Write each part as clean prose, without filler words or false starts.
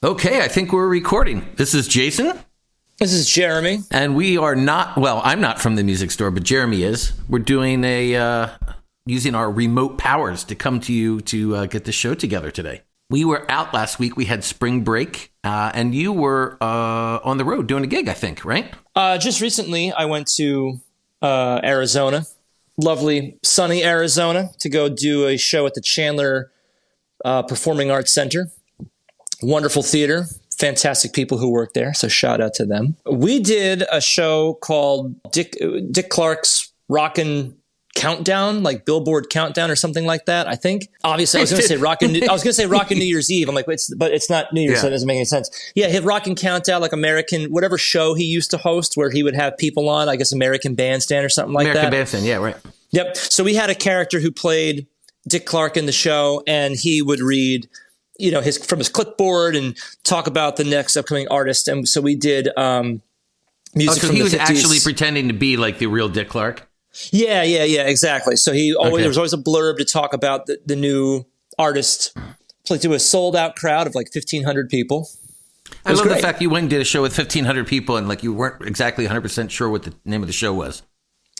Okay, I think we're recording. This is Jason. This is Jeremy. And we are not, well, I'm not from the music store, but Jeremy is. We're doing using our remote powers to come to you to get the show together today. We were out last week. We had spring break, and you were on the road doing a gig, I think, right? Just recently, I went to Arizona, lovely sunny Arizona, to go do a show at the Chandler Performing Arts Center. Wonderful theater, fantastic people who work there, so shout out to them. We did a show called Dick Clark's Rockin' Countdown, like Billboard Countdown or something like that, I think. Obviously, I was going to say Rockin' New Year's Eve. I'm like, but it's not New Year's, so it doesn't make any sense. Yeah, he had Rockin' Countdown, like American, whatever show he used to host where he would have people on, I guess American Bandstand or something like that. American Bandstand, yeah, right. Yep. So we had a character who played Dick Clark in the show, and he would read, you know, from his clipboard and talk about the next upcoming artist. And so we did music so from he the was 50s. Actually pretending to be like the real Dick Clark? Yeah, exactly. So there was always a blurb to talk about the new artist. Played to a sold out crowd of like 1,500 people. I love the fact you went and did a show with 1,500 people and like you weren't exactly 100% sure what the name of the show was.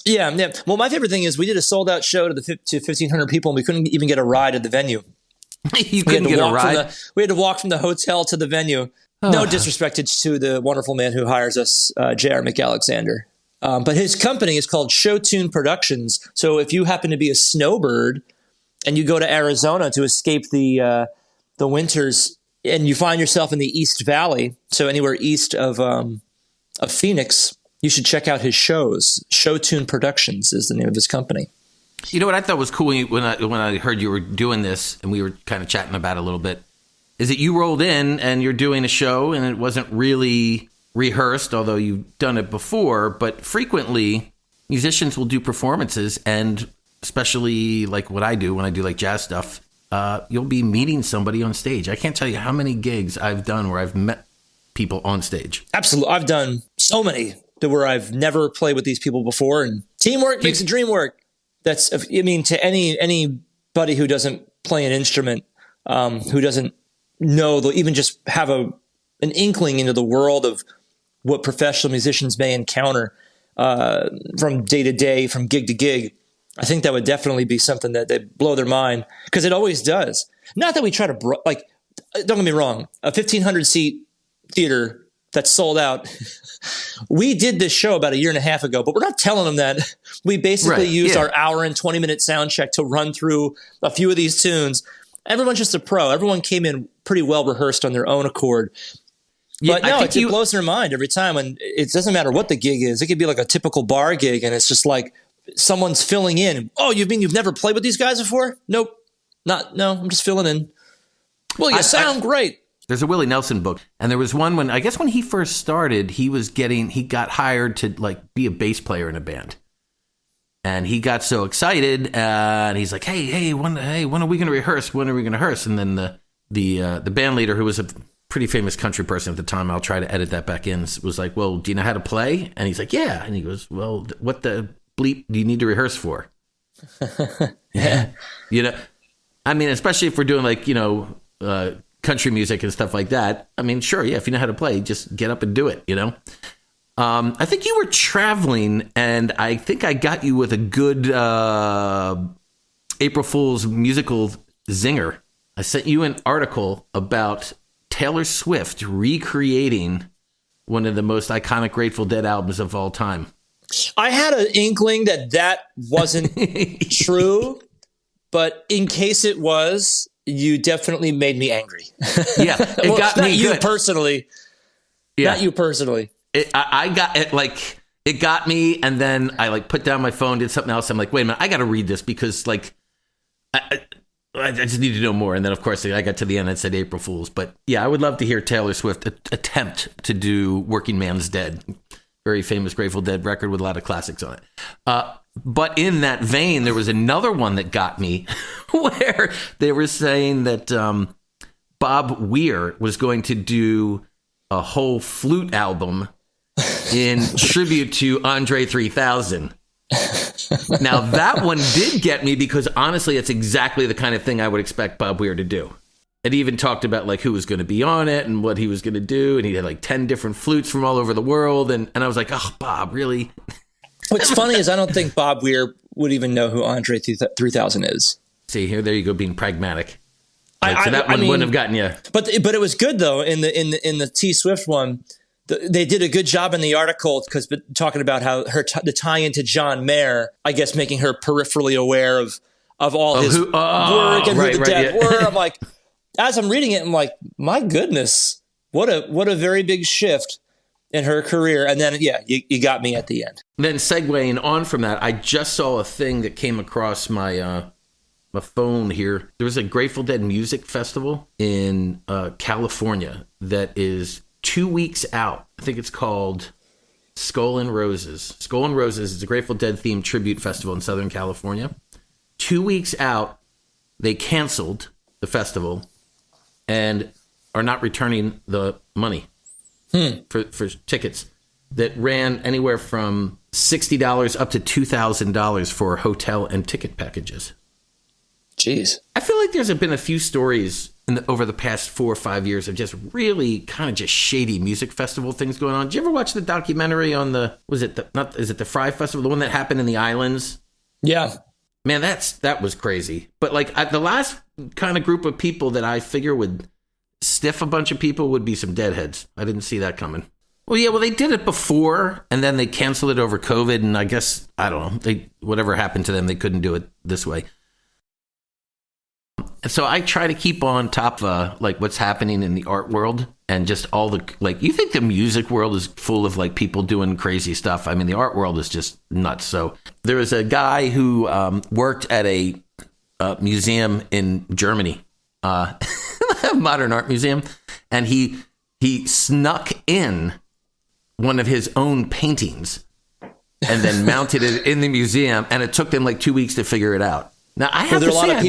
Yeah. Well, my favorite thing is we did a sold out show to 1,500 people and we couldn't even get a ride at the venue. You couldn't get a ride? We had to walk from the hotel to the venue. No disrespect to the wonderful man who hires us, J.R. McAlexander. But his company is called Showtune Productions. So if you happen to be a snowbird and you go to Arizona to escape the winters and you find yourself in the East Valley, so anywhere east of Phoenix, you should check out his shows. Showtune Productions is the name of his company. You know what I thought was cool when I heard you were doing this and we were kind of chatting about it a little bit, is that you rolled in and you're doing a show and it wasn't really rehearsed, although you've done it before, but frequently musicians will do performances, and especially like what I do when I do like jazz stuff, you'll be meeting somebody on stage. I can't tell you how many gigs I've done where I've met people on stage. Absolutely. I've done so many where I've never played with these people before, and teamwork makes the dream work. To anybody who doesn't play an instrument, who doesn't know, they'll even just have an inkling into the world of what professional musicians may encounter from day to day, from gig to gig. I think that would definitely be something that they blow their mind, because it always does. Not that we try to don't get me wrong, a 1,500 seat theater that's sold out. We did this show about a year and a half ago, but we're not telling them that. We basically used our hour and 20-minute sound check to run through a few of these tunes. Everyone's just a pro. Everyone came in pretty well rehearsed on their own accord. But no, it blows their mind every time. And it doesn't matter what the gig is. It could be like a typical bar gig, and it's just like someone's filling in. Oh, you mean you've never played with these guys before? Nope. No, I'm just filling in. Well, you sound great. There's a Willie Nelson book, and there was one when he first started, he got hired to like be a bass player in a band. And he got so excited, and he's like, "Hey, when are we going to rehearse? When are we going to rehearse?" And then the band leader, who was a pretty famous country person at the time, I'll try to edit that back in, was like, "Well, do you know how to play?" And he's like, "Yeah." And he goes, "Well, what the bleep do you need to rehearse for?" Yeah, I mean, especially if we're doing like country music and stuff like that. I mean, sure, yeah, if you know how to play, just get up and do it. I think you were traveling, and I think I got you with a good April Fool's musical zinger. I sent you an article about Taylor Swift recreating one of the most iconic Grateful Dead albums of all time. I had an inkling that wasn't true, but in case it was, you definitely made me angry. Yeah, it got me good. Personally. Yeah. Not you personally. I got it, like, it got me, and then I like put down my phone, did something else. I'm like, wait a minute, I got to read this because like I just need to know more. And then of course I got to the end and said April Fools. But yeah, I would love to hear Taylor Swift attempt to do Working Man's Dead, very famous Grateful Dead record with a lot of classics on it. But in that vein, there was another one that got me where they were saying that Bob Weir was going to do a whole flute album in tribute to Andre 3000. Now, that one did get me because honestly, it's exactly the kind of thing I would expect Bob Weir to do. it even talked about like who was going to be on it and what he was going to do. And he had like 10 different flutes from all over the world. And I was like, oh, Bob, really? What's funny is I don't think Bob Weir would even know who Andre 3000 is. See, there you go, being pragmatic. So that one wouldn't have gotten you. But it was good though. In the T Swift one, they did a good job in the article because talking about how the tie into John Mayer, I guess, making her peripherally aware of all his work and who the Dead were. I'm like, as I'm reading it, I'm like, my goodness, what a very big shift in her career. And then you got me at the end. Then segueing on from that, I just saw a thing that came across my phone here. There was a Grateful Dead music festival in California that is 2 weeks out. I think it's called Skull and Roses. Skull and Roses is a Grateful Dead themed tribute festival in Southern California. 2 weeks out, they canceled the festival and are not returning the money for tickets that ran anywhere from $60 up to $2,000 for hotel and ticket packages. Jeez. I feel like there's been a few stories over the past 4 or 5 years of just really kind of just shady music festival things going on. Did you ever watch the documentary on is it the Fry Festival, the one that happened in the islands? Yeah. Man, that was crazy. But like the last kind of group of people that I figure would stiff a bunch of people would be some Deadheads. I didn't see that coming. Well, yeah, they did it before and then they canceled it over COVID. And I guess, I don't know, whatever happened to them, they couldn't do it this way. So I try to keep on top of like what's happening in the art world and just all the, like, you think the music world is full of like people doing crazy stuff. I mean, the art world is just nuts. So there was a guy who worked at a museum in Germany, a modern art museum. And he snuck in one of his own paintings and then mounted it in the museum. And it took them like 2 weeks to figure it out. Now, were there a lot of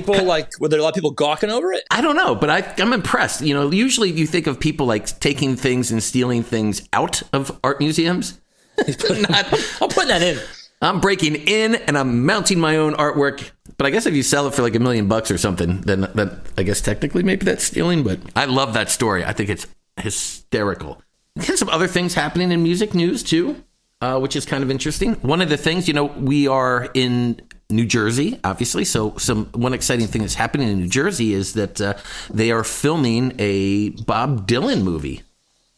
people gawking over it? I don't know, but I'm impressed. You know, usually you think of people like taking things and stealing things out of art museums. I'm putting that in. I'm breaking in and I'm mounting my own artwork. But I guess if you sell it for like $1 million or something, then that, I guess technically maybe that's stealing. But I love that story. I think it's hysterical. There's some other things happening in music news too, which is kind of interesting. One of the things, we are in New Jersey, obviously. So one exciting thing that's happening in New Jersey is that they are filming a Bob Dylan movie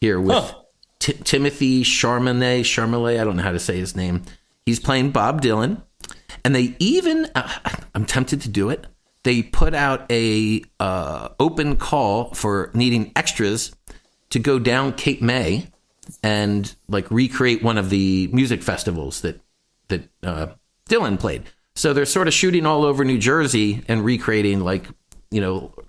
here with Timothy Chalamet. I don't know how to say his name. He's playing Bob Dylan. And they even, I'm tempted to do it, they put out a open call for needing extras to go down Cape May and like recreate one of the music festivals that Dylan played. So they're sort of shooting all over New Jersey and recreating like,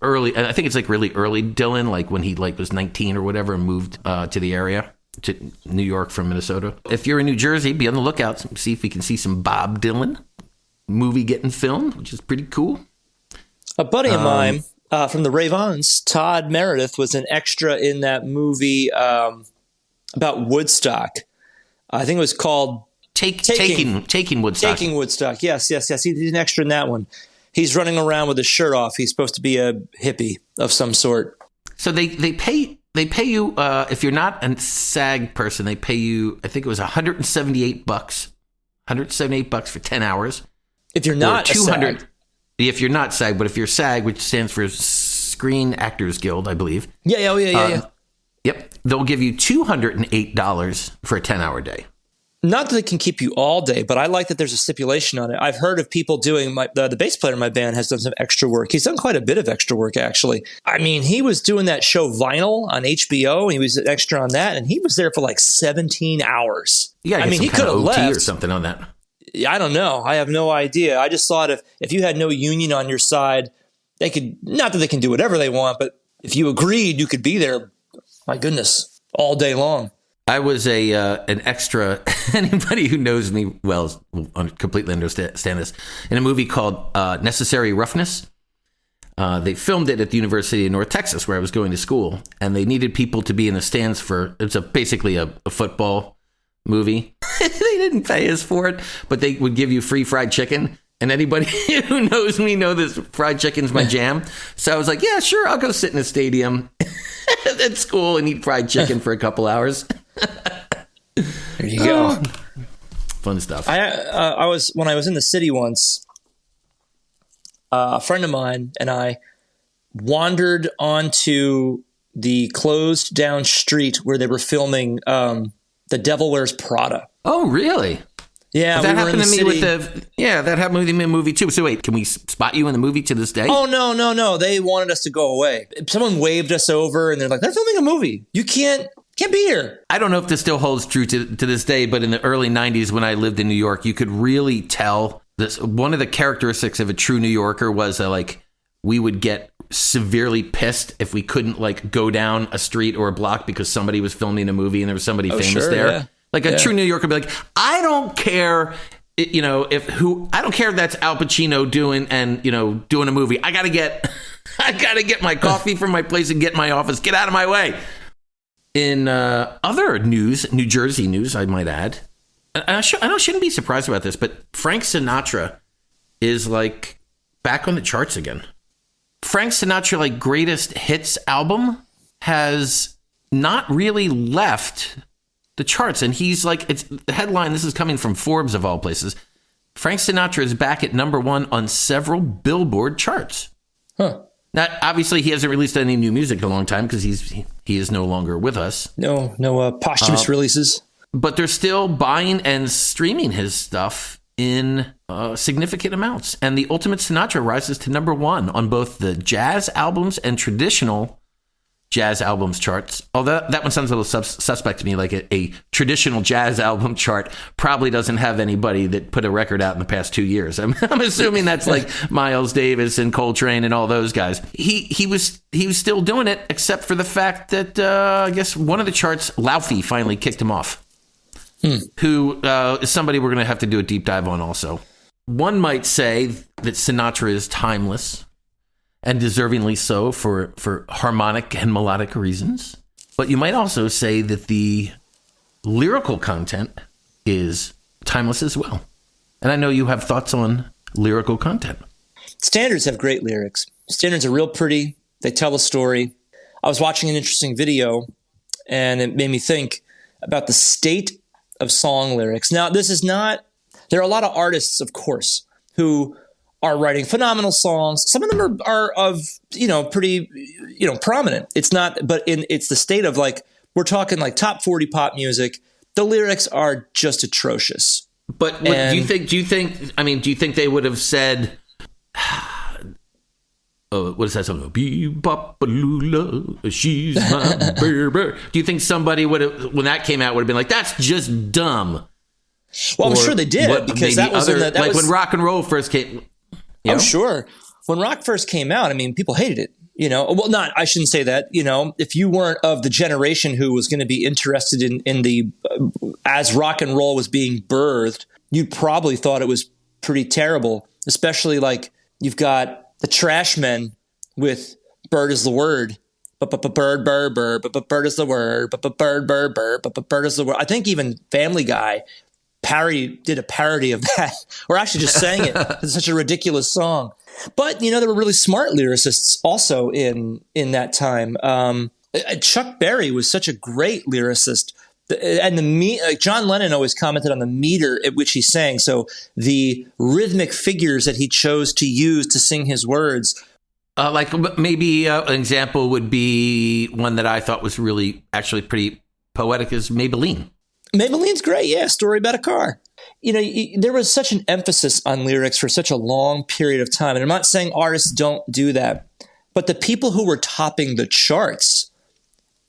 early, I think it's like really early Dylan, like when he like was 19 or whatever and moved to the area, to New York from Minnesota. If you're in New Jersey, be on the lookout, see if we can see some Bob Dylan movie getting filmed, which is pretty cool. A buddy of mine from the Ravens, Todd Meredith, was an extra in that movie about Woodstock. I think it was called Taking Woodstock. Taking Woodstock. Yes. He did an extra in that one. He's running around with his shirt off. He's supposed to be a hippie of some sort. So they pay you if you're not a SAG person. They pay you. I think it was $178. $178 for 10 hours. If you're not $200. If you're not SAG, but if you're SAG, which stands for Screen Actors Guild, I believe. Yeah. Yep. They'll give you $208 for a 10-hour day. Not that it can keep you all day, but I like that there's a stipulation on it. I've heard of people doing, the bass player in my band has done some extra work. He's done quite a bit of extra work, actually. I mean, he was doing that show Vinyl on HBO, and he was an extra on that, and he was there for like 17 hours. Yeah, he could have left or something on that. I don't know. I have no idea. I just thought if you had no union on your side, they could, not that they can do whatever they want, but if you agreed, you could be there, my goodness, all day long. I was an extra. Anybody who knows me well will completely understand this. In a movie called Necessary Roughness. They filmed it at the University of North Texas, where I was going to school, and they needed people to be in the stands for. It's basically a football movie. They didn't pay us for it, but they would give you free fried chicken And anybody who knows me know this fried chicken's my jam. So I was like, yeah, sure, I'll go sit in a stadium at school and eat fried chicken for a couple hours. There you go. Fun stuff. I was when I was in the city once, a friend of mine and I wandered onto the closed down street where they were filming The Devil Wears Prada. Oh, really? Yeah, that happened to me with that happened with me in the movie too. So wait, can we spot you in the movie to this day? Oh, no. They wanted us to go away. Someone waved us over and they're like, they're filming a movie. You can't be here. I don't know if this still holds true to this day, but in the early 90s when I lived in New York, you could really tell this. One of the characteristics of a true New Yorker was that like we would get severely pissed if we couldn't like go down a street or a block because somebody was filming a movie and there was somebody famous there. Yeah. Like a true New Yorker would be like, I don't care, I don't care if that's Al Pacino doing a movie. I gotta get my coffee from my place and get in my office. Get out of my way. In other news, New Jersey news, I might add, I shouldn't be surprised about this, but Frank Sinatra is like back on the charts again. Frank Sinatra, like greatest hits album, has not really left the charts, and he's like, it's the headline. This is coming from Forbes of all places. Frank Sinatra is back at number 1 on several Billboard charts. Huh. Now, obviously, he hasn't released any new music in a long time because he is no longer with us. No posthumous releases. But they're still buying and streaming his stuff in significant amounts. And the Ultimate Sinatra rises to number 1 on both the jazz albums and traditional jazz albums charts. Although that one sounds a little suspect to me, like a traditional jazz album chart probably doesn't have anybody that put a record out in the past 2 years. I'm assuming that's like Miles Davis and Coltrane and all those guys. He was still doing it, except for the fact that I guess one of the charts, Laufey, finally kicked him off. Who is somebody we're going to have to do a deep dive on also. One might say that Sinatra is timeless, and deservingly so for harmonic and melodic reasons. But you might also say that the lyrical content is timeless as well. And I know you have thoughts on lyrical content. Standards have great lyrics. Standards are real pretty. They tell a story. I was watching an interesting video, and it made me think about the state of song lyrics. Now, there are a lot of artists, of course, who are writing phenomenal songs. Some of them are of, pretty, prominent. It's not, but it's the state of like, we're talking like top 40 pop music. The lyrics are just atrocious. But do you think they would have said, what is that song? Bee-bop-a-lula, she's my baby. Do you think somebody would have, when that came out, would have been like, that's just dumb? Well, I'm sure they did, because that was when rock and roll first came. Sure. When rock first came out, I mean, people hated it, Well, I shouldn't say that, If you weren't of the generation who was going to be interested in the, as rock and roll was being birthed, you probably thought it was pretty terrible, especially like you've got the Trash Men with Bird is the Word. Bird, bird, bird, bird is the word. Bird, bird, bird, bird is the word. I think even Family Guy did a parody of that, or actually just sang it. It's such a ridiculous song. But, there were really smart lyricists also in that time. Chuck Berry was such a great lyricist. And John Lennon always commented on the meter at which he sang. So the rhythmic figures that he chose to use to sing his words. Like maybe an example would be one that I thought was really actually pretty poetic is Maybelline. Maybelline's great. Yeah. Story about a car. There was such an emphasis on lyrics for such a long period of time. And I'm not saying artists don't do that, but the people who were topping the charts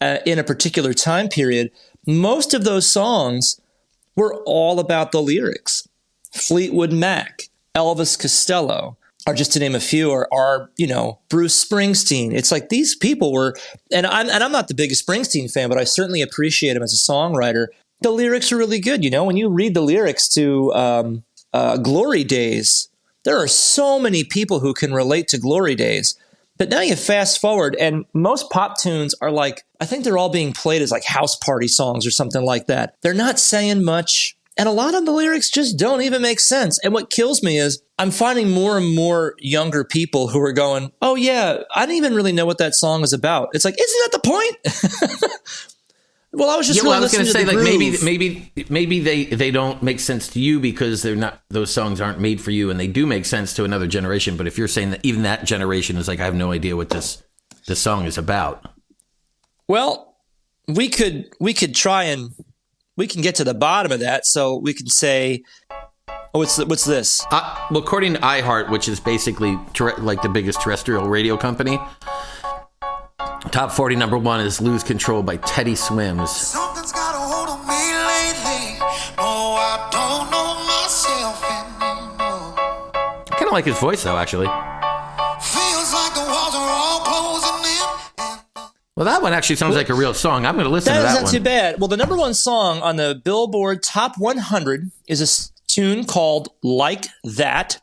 in a particular time period, most of those songs were all about the lyrics. Fleetwood Mac, Elvis Costello, or just to name a few, are Bruce Springsteen. It's like these people were, and I'm not the biggest Springsteen fan, but I certainly appreciate him as a songwriter. The lyrics are really good. When you read the lyrics to Glory Days, there are so many people who can relate to Glory Days. But now you fast forward, and most pop tunes are like, I think they're all being played as like house party songs or something like that. They're not saying much. And a lot of the lyrics just don't even make sense. And what kills me is I'm finding more and more younger people who are going, oh yeah, I didn't even really know what that song was about. It's like, isn't that the point? Well, I was just I was going to say, like, groove. maybe they don't make sense to you because those songs aren't made for you, and they do make sense to another generation. But if you're saying that even that generation is like, I have no idea what this song is about. Well, we could try and we can get to the bottom of that. So we can say, oh, what's this? Well, according to iHeart, which is basically like the biggest terrestrial radio company, top 40 number one is "Lose Control" by Teddy Swims. Something's got a hold on me lately. Oh, I don't know myself anymore. I kind of like his voice, though, actually. Feels like the walls are all closing in. Well, that one actually sounds like a real song. I'm going to listen to that one. That's not too bad. Well, the number one song on the Billboard Top 100 is a tune called "Like That."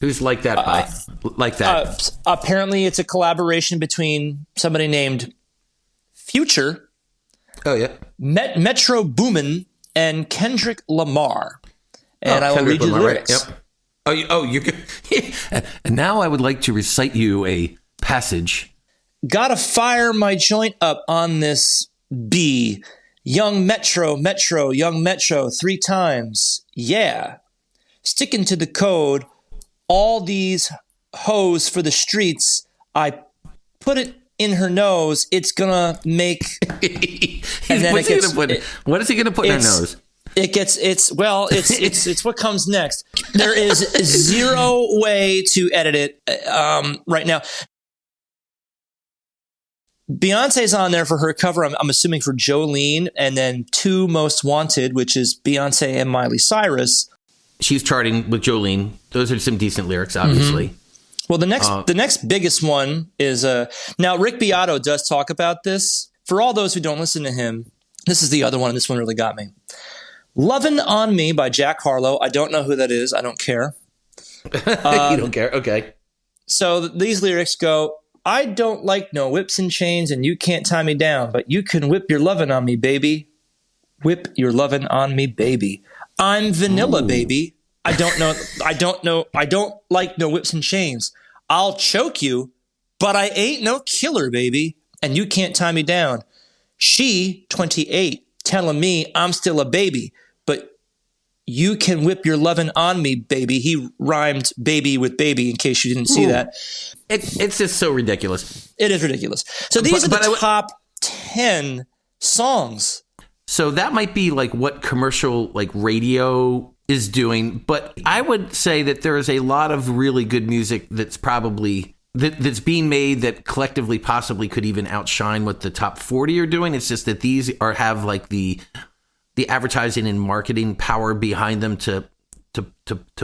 Who's Like That by? Like That. Apparently, it's a collaboration between somebody named Future, Oh, yeah. Metro Boomin, and Kendrick Lamar. And I will read you the lyrics. Right? Yep. You can. And now I would like to recite you a passage. Gotta fire my joint up on this B. Young Metro, young Metro, 3 times. Yeah. Sticking to the code. All these hoes for the streets. I put it in her nose. It's gonna make. And then what is he gonna put in her nose? It's what comes next. There is zero way to edit it right now. Beyonce's on there for her cover. I'm assuming for Jolene, and then 2 Most Wanted, which is Beyonce and Miley Cyrus. She's charting with Jolene. Those are some decent lyrics, obviously. Mm-hmm. Well, the next biggest one is now Rick Beato does talk about this. For all those who don't listen to him, this is the other one. This one really got me. "Lovin' on Me" by Jack Harlow. I don't know who that is. I don't care. You don't care? Okay. So these lyrics go, "I don't like no whips and chains, and you can't tie me down, but you can whip your lovin' on me, baby. Whip your lovin' on me, baby. I'm vanilla, baby. I don't like no whips and chains. I'll choke you, but I ain't no killer, baby, and you can't tie me down. She, 28, telling me I'm still a baby, but you can whip your lovin' on me, baby." He rhymed baby with baby, in case you didn't see that. It's just so ridiculous. It is ridiculous. So these are the top 10 songs. So that might be like what commercial like radio is doing, but I would say that there is a lot of really good music that's probably that's being made that collectively possibly could even outshine what the top 40 are doing. It's just that these have like the advertising and marketing power behind them to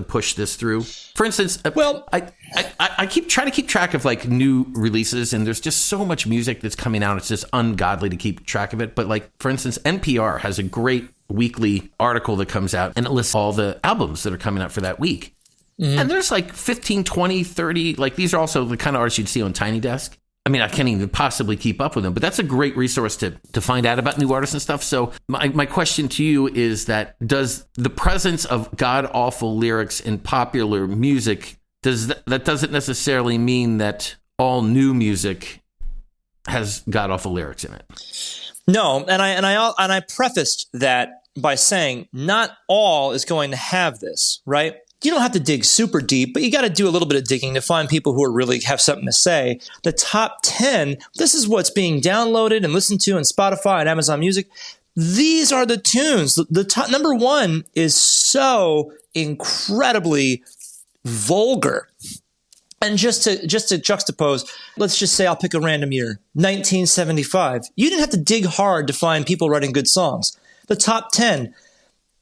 push this through. For instance, well, I keep trying to keep track of like new releases, and there's just so much music that's coming out. It's just ungodly to keep track of it. But like, for instance, NPR has a great weekly article that comes out, and it lists all the albums that are coming out for that week. Mm-hmm. And there's like 15, 20, 30, like these are also the kind of artists you'd see on Tiny Desk. I mean, I can't even possibly keep up with them, but that's a great resource to find out about new artists and stuff. So my question to you is that does the presence of god-awful lyrics in popular music, that doesn't necessarily mean that all new music has god-awful lyrics in it? No, and I prefaced that by saying not all is going to have this, right? You don't have to dig super deep, but you got to do a little bit of digging to find people who really have something to say. The top 10, this is what's being downloaded and listened to on Spotify and Amazon Music. These are the tunes. The top number 1 is so incredibly vulgar. And just to juxtapose, let's just say I'll pick a random year, 1975. You didn't have to dig hard to find people writing good songs. The top 10.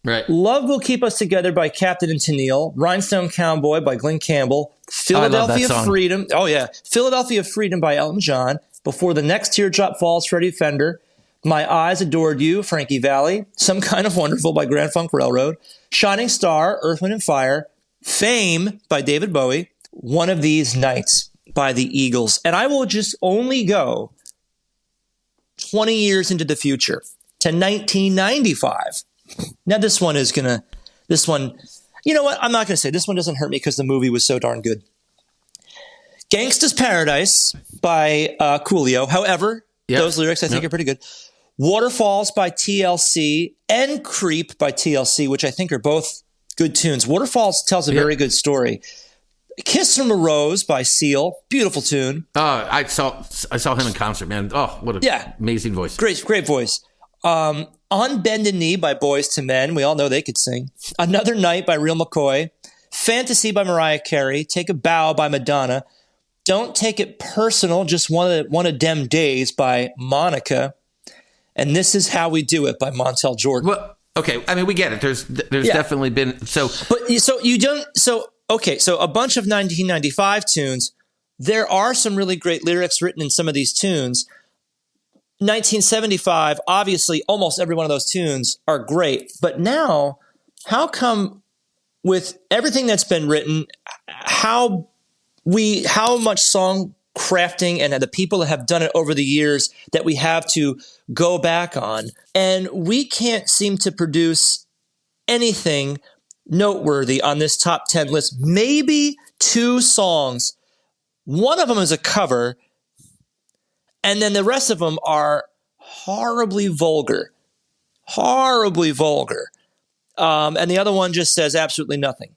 Right. "Love Will Keep Us Together" by Captain and Tennille, "Rhinestone Cowboy" by Glenn Campbell, "Philadelphia Freedom." Oh yeah, "Philadelphia Freedom" by Elton John, "Before the Next Teardrop Falls" Freddie Fender, "My Eyes Adored You" Frankie Valli, "Some Kind of Wonderful" by Grand Funk Railroad, "Shining Star" Earth, Wind and Fire, "Fame" by David Bowie, "One of These Nights" by the Eagles. And I will just only go 20 years into the future to 1995. Now this one, You know what? I'm not going to say this one doesn't hurt me because the movie was so darn good. Gangsta's Paradise by Coolio. However, those lyrics I think are pretty good. Waterfalls by TLC and Creep by TLC, which I think are both good tunes. Waterfalls tells a very good story. Kiss from a Rose by Seal. Beautiful tune. I saw him in concert, man. Oh, what a amazing voice. Great voice. On Bended Knee by Boys to Men. We all know they could sing. Another Night by Real McCoy. Fantasy by Mariah Carey. Take a Bow by Madonna. Don't Take It Personal, Just One of Dem Days by Monica. And This Is How We Do It by Montel Jordan. Well, okay. I mean, we get it. There's definitely been so a bunch of 1995 tunes. There are some really great lyrics written in some of these tunes. 1975, obviously, almost every one of those tunes are great. But now, how come with everything that's been written, how much song crafting and the people that have done it over the years that we have to go back on, and we can't seem to produce anything noteworthy on this top 10 list. Maybe 2 songs. One of them is a cover, and then the rest of them are horribly vulgar. And the other one just says absolutely nothing.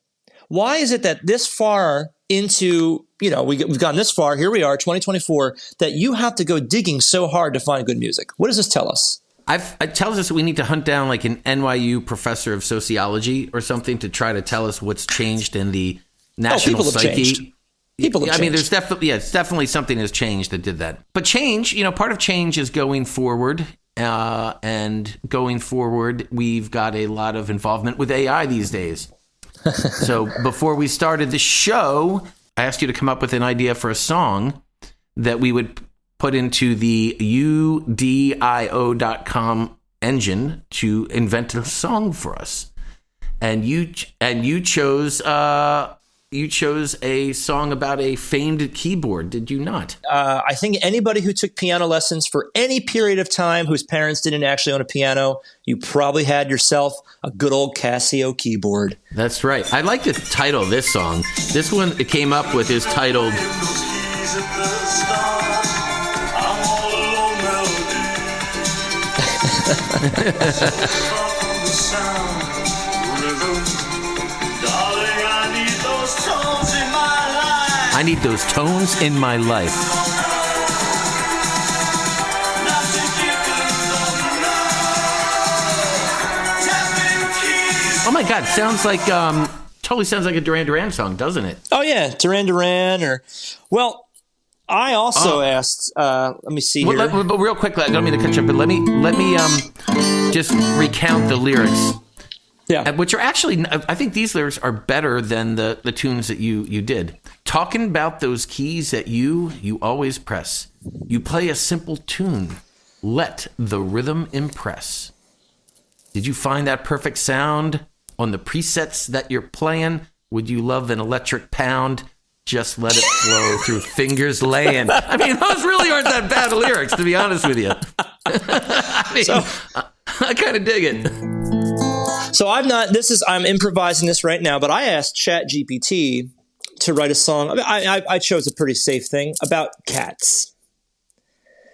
Why is it that this far into, we've gone this far, here we are, 2024, that you have to go digging so hard to find good music? What does this tell us? It tells us we need to hunt down like an NYU professor of sociology or something to try to tell us what's changed in the national psyche. People have changed. I mean, there's definitely something has changed that did that. But change, part of change is going forward. And going forward, we've got a lot of involvement with AI these days. So before we started the show, I asked you to come up with an idea for a song that we would put into the udio.com engine to invent a song for us. And you chose a song about a famed keyboard, did you not? I think anybody who took piano lessons for any period of time whose parents didn't actually own a piano, you probably had yourself a good old Casio keyboard. That's right. I like the title of this song. This one it came up with is titled I Need Those Tones in My Life. Oh my God, totally sounds like a Duran Duran song, doesn't it? Oh yeah, Duran Duran I also asked, let me see here. But real quick, I don't mean to cut you, but let me just recount the lyrics. Yeah. Which are actually, I think these lyrics are better than the tunes that you did. Talking about those keys that you always press. You play a simple tune. Let the rhythm impress. Did you find that perfect sound on the presets that you're playing? Would you love an electric pound? Just let it flow through fingers laying. I mean, those really aren't that bad lyrics, to be honest with you. I kind of dig it. So I'm improvising this right now, but I asked ChatGPT to write a song. I chose a pretty safe thing about cats.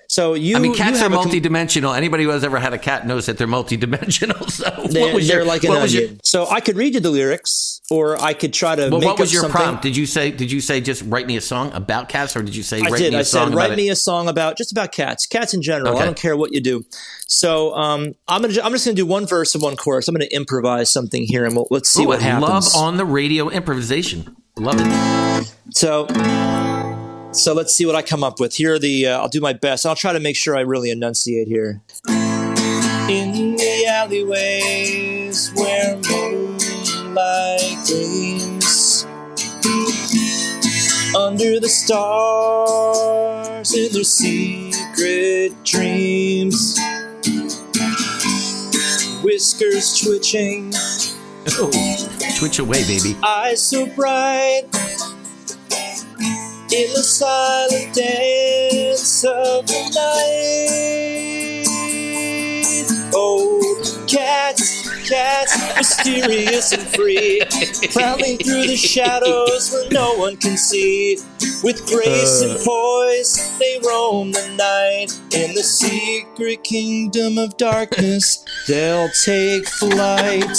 So cats are multidimensional. Anybody who has ever had a cat knows that they're multidimensional. So they're like an onion. So I could read you the lyrics, or I could try to. What was your prompt? Did you say just write me a song about cats, or did you say write me a song? Write me a song about cats in general. Okay. I don't care what you do. So I'm just gonna do one verse and one chorus. I'm gonna improvise something here, and let's see what happens. Love on the radio improvisation. Love it. So let's see what I come up with. Here are I'll do my best. I'll try to make sure I really enunciate here. In the alleyways where moonlight gleams, under the stars in their secret dreams, whiskers twitching. Oh, twitch away, baby. Eyes so bright in the silent dance of the night. Oh, cats cats, mysterious and free, prowling through the shadows where no one can see. With grace and poise, they roam the night. In the secret kingdom of darkness, they'll take flight.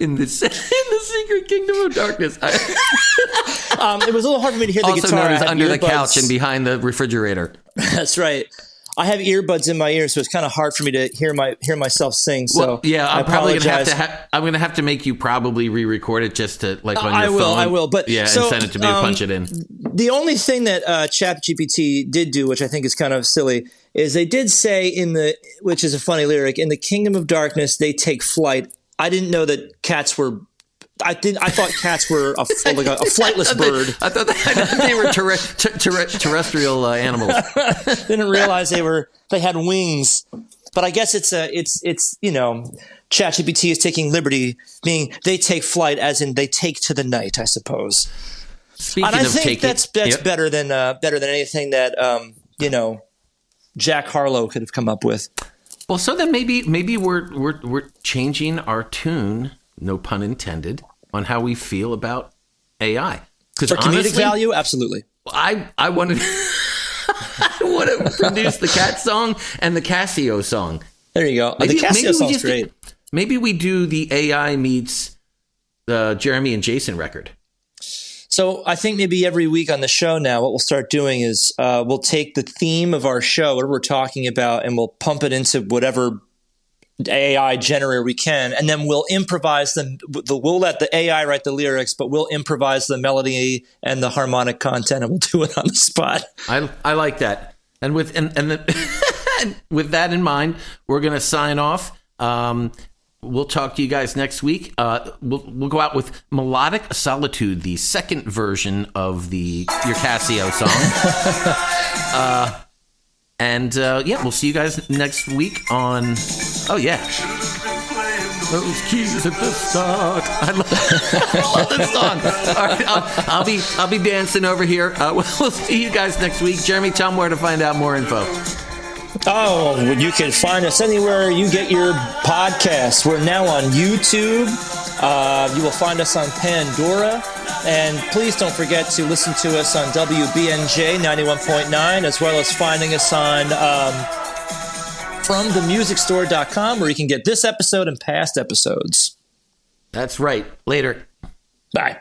In the secret kingdom of darkness. It was a little hard for me to hear the Also guitar. known as under the earbuds. couch and behind the refrigerator. That's right. I have earbuds in my ears, so it's kind of hard for me to hear myself sing. So Well, yeah, I'm probably gonna apologize. I'm gonna have to make you probably re-record it just to like on your phone. I will. But yeah, so, and send it to me to punch it in. The only thing that ChatGPT did do, which I think is kind of silly, is they did say which is a funny lyric, in the kingdom of darkness they take flight. I didn't know that cats were. I thought cats were a flightless bird. I thought they were terrestrial animals. Didn't realize they had wings. But I guess it's ChatGPT is taking liberty, meaning they take flight, as in they take to the night, I suppose. Speaking And I of think taking, that's yep. better than anything that Jack Harlow could have come up with. Well, so then maybe we're changing our tune, no pun intended, on how we feel about AI. Because For comedic value, absolutely. I want to I want to produce the Cat song and the Casio song. There you go. The Casio song's great. Maybe we do the AI meets the Jeremy and Jason record. So I think maybe every week on the show now, what we'll start doing is we'll take the theme of our show, whatever we're talking about, and we'll pump it into whatever AI generator we can, and then we'll improvise them. We'll let the AI write the lyrics, but we'll improvise the melody and the harmonic content, and we'll do it on the spot. I like that. And with with that in mind, we're going to sign off. We'll talk to you guys next week. We'll go out with Melodic Solitude, the second version of your Casio song. We'll see you guys next week on. Oh yeah, those keys at the start. I love this song. All right, I'll be dancing over here. We'll see you guys next week. Jeremy, tell them where to find out more info. Oh, you can find us anywhere you get your podcasts. We're now on YouTube. You will find us on Pandora. And please don't forget to listen to us on WBNJ 91.9, as well as finding us on FromTheMusicStore.com, where you can get this episode and past episodes. That's right. Later. Bye.